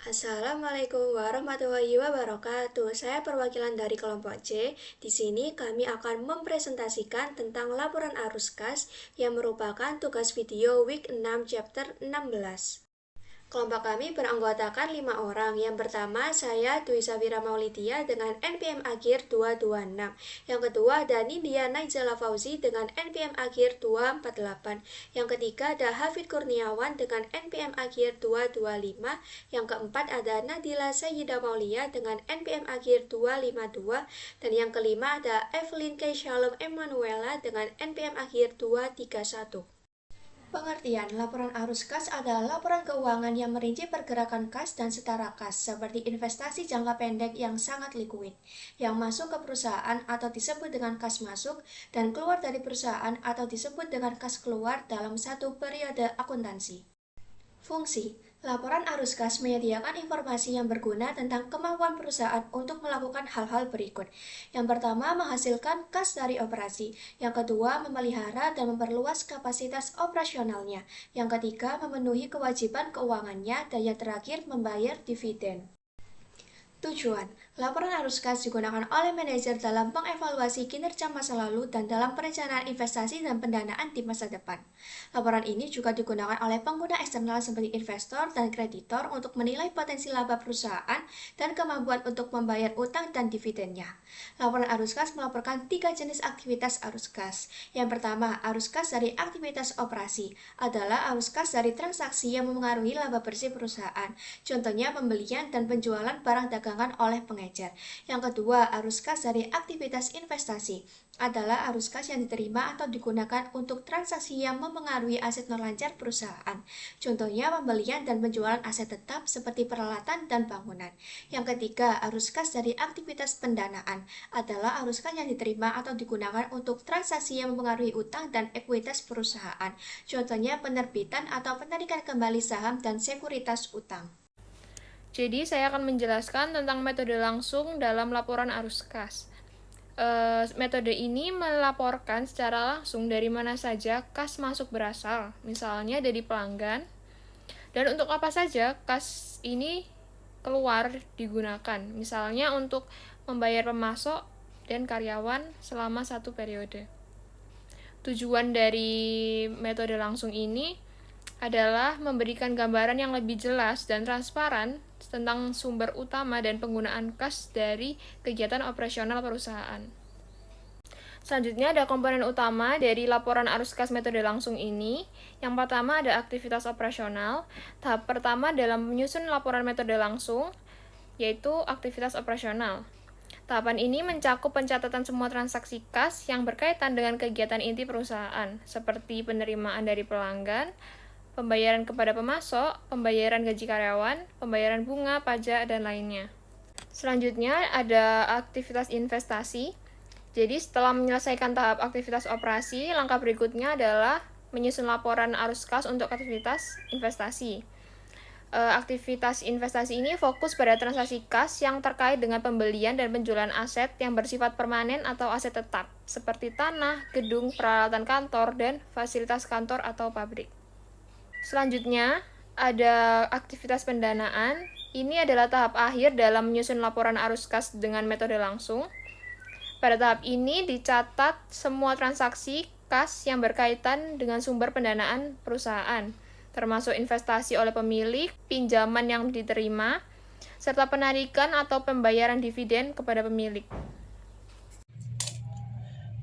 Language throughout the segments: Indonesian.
Assalamualaikum warahmatullahi wabarakatuh. Saya perwakilan dari kelompok C. Di sini kami akan mempresentasikan tentang laporan arus kas yang merupakan tugas video week 6 chapter 16. Kelompok kami beranggotakan 5 orang. Yang pertama, saya Dwi Safira Maulidia dengan NPM akhir 226. Yang kedua, Dani Dia Naizala Fauzi dengan NPM akhir 248. Yang ketiga, ada Hafid Kurniawan dengan NPM akhir 225. Yang keempat, ada Nadila Sayyida Maulia dengan NPM akhir 252. Dan yang kelima, ada Evelyn K. Shalom Emanuela dengan NPM akhir 231. Pengertian laporan arus kas adalah laporan keuangan yang merinci pergerakan kas dan setara kas, seperti investasi jangka pendek yang sangat likuid, yang masuk ke perusahaan atau disebut dengan kas masuk, dan keluar dari perusahaan atau disebut dengan kas keluar dalam satu periode akuntansi. Fungsi laporan arus kas menyediakan informasi yang berguna tentang kemampuan perusahaan untuk melakukan hal-hal berikut. Yang pertama, menghasilkan kas dari operasi. Yang kedua, memelihara dan memperluas kapasitas operasionalnya. Yang ketiga, memenuhi kewajiban keuangannya. Dan yang terakhir, membayar dividen. Tujuan, laporan arus kas digunakan oleh manajer dalam mengevaluasi kinerja masa lalu dan dalam perencanaan investasi dan pendanaan di masa depan. Laporan ini juga digunakan oleh pengguna eksternal seperti investor dan kreditor untuk menilai potensi laba perusahaan dan kemampuan untuk membayar utang dan dividennya. Laporan arus kas melaporkan 3 jenis aktivitas arus kas. Yang pertama, arus kas dari aktivitas operasi adalah arus kas dari transaksi yang memengaruhi laba bersih perusahaan. Contohnya pembelian dan penjualan barang dagangan oleh pengecer. Yang kedua, arus kas dari aktivitas investasi adalah arus kas yang diterima atau digunakan untuk transaksi yang memengaruhi aset neraca perusahaan. Contohnya pembelian dan penjualan aset tetap seperti peralatan dan bangunan. Yang ketiga, arus kas dari aktivitas pendanaan adalah arus kas yang diterima atau digunakan untuk transaksi yang memengaruhi utang dan ekuitas perusahaan. Contohnya penerbitan atau penarikan kembali saham dan sekuritas utang. Jadi saya akan menjelaskan tentang metode langsung dalam laporan arus kas. Metode ini melaporkan secara langsung dari mana saja kas masuk berasal, misalnya dari pelanggan, dan untuk apa saja kas ini keluar digunakan, misalnya untuk membayar pemasok dan karyawan selama satu periode. Tujuan dari metode langsung ini adalah memberikan gambaran yang lebih jelas dan transparan tentang sumber utama dan penggunaan kas dari kegiatan operasional perusahaan. Selanjutnya ada komponen utama dari laporan arus kas metode langsung ini. Yang pertama ada aktivitas operasional. Tahap pertama dalam menyusun laporan metode langsung yaitu aktivitas operasional. Tahapan ini mencakup pencatatan semua transaksi kas yang berkaitan dengan kegiatan inti perusahaan, seperti penerimaan dari pelanggan, pembayaran kepada pemasok, pembayaran gaji karyawan, pembayaran bunga, pajak, dan lainnya. Selanjutnya ada aktivitas investasi. Jadi setelah menyelesaikan tahap aktivitas operasi, langkah berikutnya adalah menyusun laporan arus kas untuk aktivitas investasi. Aktivitas investasi ini fokus pada transaksi kas yang terkait dengan pembelian dan penjualan aset yang bersifat permanen atau aset tetap, seperti tanah, gedung, peralatan kantor, dan fasilitas kantor atau pabrik. Selanjutnya, ada aktivitas pendanaan. Ini adalah tahap akhir dalam menyusun laporan arus kas dengan metode langsung. Pada tahap ini dicatat semua transaksi kas yang berkaitan dengan sumber pendanaan perusahaan, termasuk investasi oleh pemilik, pinjaman yang diterima, serta penarikan atau pembayaran dividen kepada pemilik.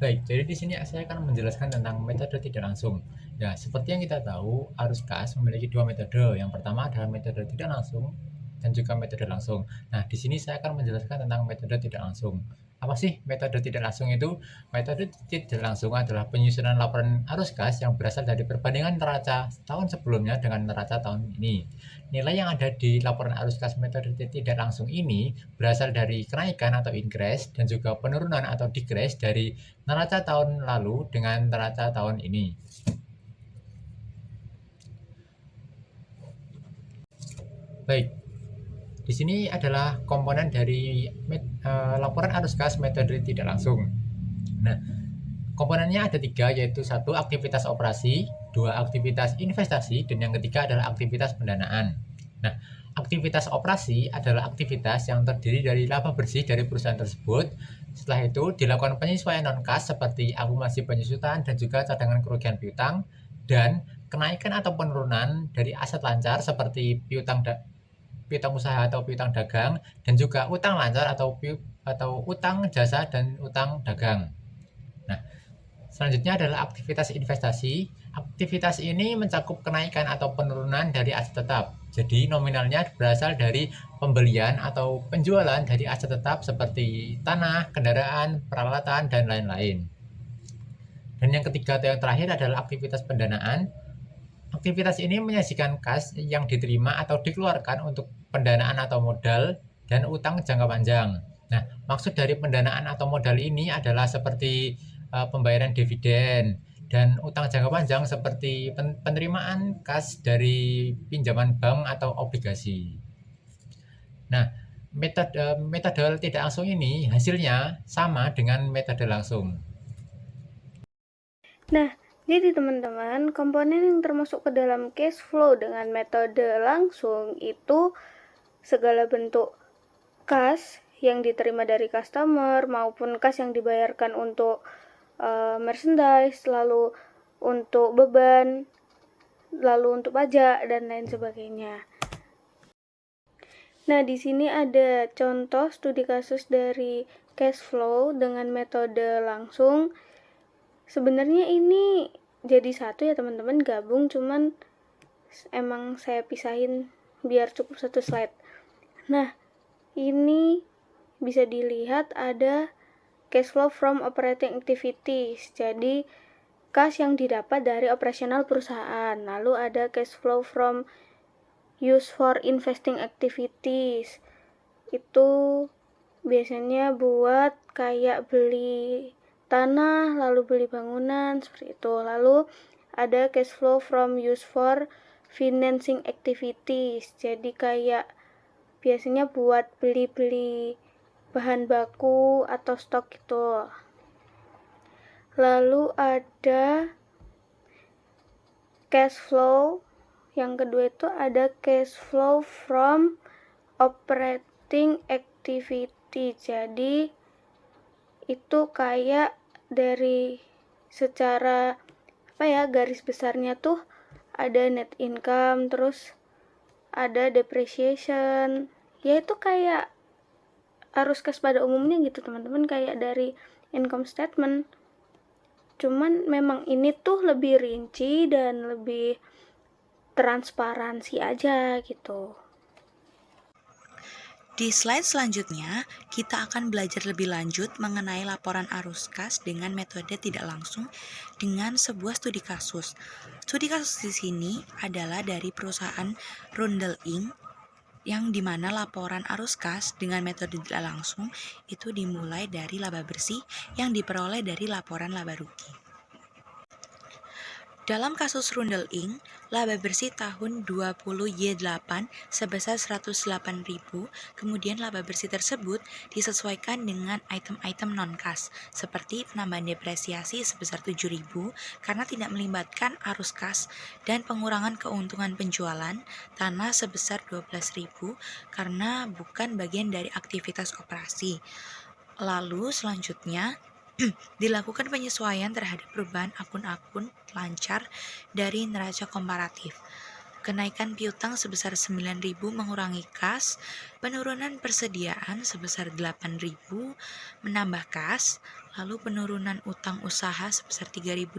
Baik, jadi di sini saya akan menjelaskan tentang metode tidak langsung. Ya, seperti yang kita tahu, arus kas memiliki dua metode. Yang pertama adalah metode tidak langsung dan juga metode langsung. Nah, di sini saya akan menjelaskan tentang metode tidak langsung. Apa sih metode tidak langsung itu? Metode tidak langsung adalah penyusunan laporan arus kas yang berasal dari perbandingan neraca tahun sebelumnya dengan neraca tahun ini. Nilai yang ada di laporan arus kas metode tidak langsung ini berasal dari kenaikan atau increase dan juga penurunan atau decrease dari neraca tahun lalu dengan neraca tahun ini. Baik, di sini adalah komponen dari laporan arus kas metode tidak langsung. Nah, komponennya ada 3, yaitu 1 aktivitas operasi, 2 aktivitas investasi, dan yang ketiga adalah aktivitas pendanaan. Nah, Aktivitas operasi adalah aktivitas yang terdiri dari laba bersih dari perusahaan tersebut. Setelah itu dilakukan penyesuaian non-kas seperti akumulasi penyusutan dan juga cadangan kerugian piutang, dan kenaikan atau penurunan dari aset lancar seperti piutang usaha atau piutang dagang, dan juga utang lancar atau utang jasa dan utang dagang. Nah, selanjutnya adalah aktivitas investasi. Aktivitas ini mencakup kenaikan atau penurunan dari aset tetap. Jadi nominalnya berasal dari pembelian atau penjualan dari aset tetap seperti tanah, kendaraan, peralatan, dan lain-lain. Dan yang ketiga atau yang terakhir adalah aktivitas pendanaan. Aktivitas ini menyajikan kas yang diterima atau dikeluarkan untuk pendanaan atau modal dan utang jangka panjang. Nah, maksud dari pendanaan atau modal ini adalah seperti pembayaran dividen dan utang jangka panjang seperti penerimaan kas dari pinjaman bank atau obligasi. Nah, metode tidak langsung ini hasilnya sama dengan metode langsung. Nah, jadi teman-teman, komponen yang termasuk ke dalam cash flow dengan metode langsung itu segala bentuk kas yang diterima dari customer maupun kas yang dibayarkan untuk merchandise, lalu untuk beban, lalu untuk pajak dan lain sebagainya. Nah, di sini ada contoh studi kasus dari cash flow dengan metode langsung. Sebenarnya ini jadi satu ya teman-teman, gabung, cuman emang saya pisahin biar cukup satu slide. Nah, ini bisa dilihat ada cash flow from operating activities, jadi kas yang didapat dari operasional perusahaan. Lalu ada cash flow from use for investing activities, itu biasanya buat kayak beli tanah, lalu beli bangunan, seperti itu. Lalu ada cash flow from use for financing activities, jadi kayak biasanya buat beli-beli bahan baku atau stok gitu. Lalu ada cash flow yang kedua itu ada cash flow from operating activity, jadi itu kayak dari secara garis besarnya tuh ada net income, terus ada depreciation, yaitu kayak arus kas pada umumnya gitu teman-teman, kayak dari income statement. Cuman memang ini tuh lebih rinci dan lebih transparansi aja gitu. Di slide selanjutnya, kita akan belajar lebih lanjut mengenai laporan arus kas dengan metode tidak langsung dengan sebuah studi kasus. Studi kasus di sini adalah dari perusahaan Rundel Inc., yang dimana laporan arus kas dengan metode tidak langsung itu dimulai dari laba bersih yang diperoleh dari laporan laba rugi. Dalam kasus Rundel Inc., laba bersih tahun 20Y8 sebesar 108.000, kemudian laba bersih tersebut disesuaikan dengan item-item non-kas, seperti penambahan depresiasi sebesar 7.000 karena tidak melibatkan arus kas, dan pengurangan keuntungan penjualan tanah sebesar 12.000 karena bukan bagian dari aktivitas operasi. Lalu selanjutnya, dilakukan penyesuaian terhadap perubahan akun-akun lancar dari neraca komparatif. Kenaikan piutang sebesar 9.000 mengurangi kas, penurunan persediaan sebesar 8.000 menambah kas, lalu penurunan utang usaha sebesar 3.200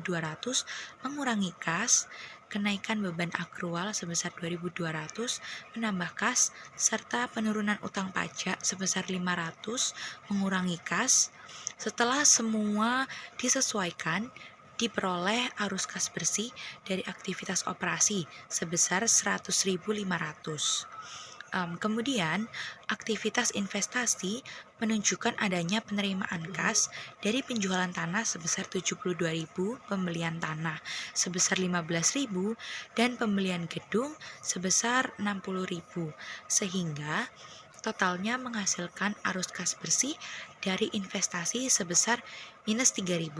mengurangi kas, kenaikan beban akrual sebesar 2.200 menambah kas, serta penurunan utang pajak sebesar 500 mengurangi kas. Setelah semua disesuaikan, diperoleh arus kas bersih dari aktivitas operasi sebesar 100.500. Kemudian, aktivitas investasi menunjukkan adanya penerimaan kas dari penjualan tanah sebesar 72.000, pembelian tanah sebesar 15.000, dan pembelian gedung sebesar 60.000, sehingga totalnya menghasilkan arus kas bersih dari investasi sebesar minus 3.000.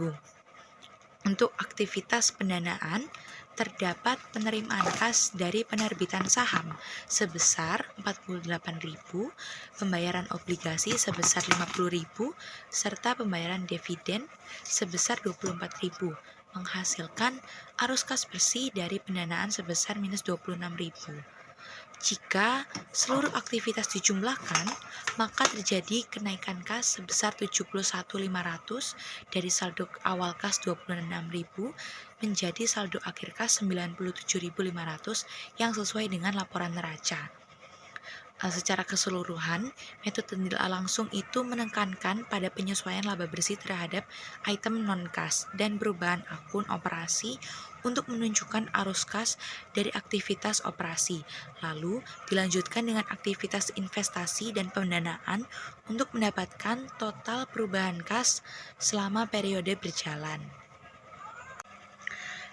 Untuk aktivitas pendanaan terdapat penerimaan kas dari penerbitan saham sebesar 48.000, pembayaran obligasi sebesar 50.000, serta pembayaran dividen sebesar 24.000, menghasilkan arus kas bersih dari pendanaan sebesar minus 26.000. Jika seluruh aktivitas dijumlahkan, maka terjadi kenaikan kas sebesar 71.500 dari saldo awal kas 26.000 menjadi saldo akhir kas 97.500 yang sesuai dengan laporan neraca. Secara keseluruhan, metode tidak langsung itu menekankan pada penyesuaian laba bersih terhadap item non-kas dan perubahan akun operasi untuk menunjukkan arus kas dari aktivitas operasi, lalu dilanjutkan dengan aktivitas investasi dan pendanaan untuk mendapatkan total perubahan kas selama periode berjalan.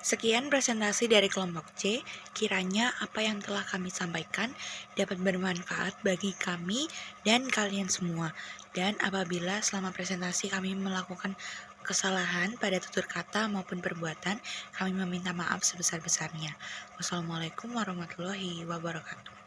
Sekian presentasi dari kelompok C. Kiranya apa yang telah kami sampaikan dapat bermanfaat bagi kami dan kalian semua. Dan apabila selama presentasi kami melakukan kesalahan pada tutur kata maupun perbuatan, kami meminta maaf sebesar-besarnya. Wassalamualaikum warahmatullahi wabarakatuh.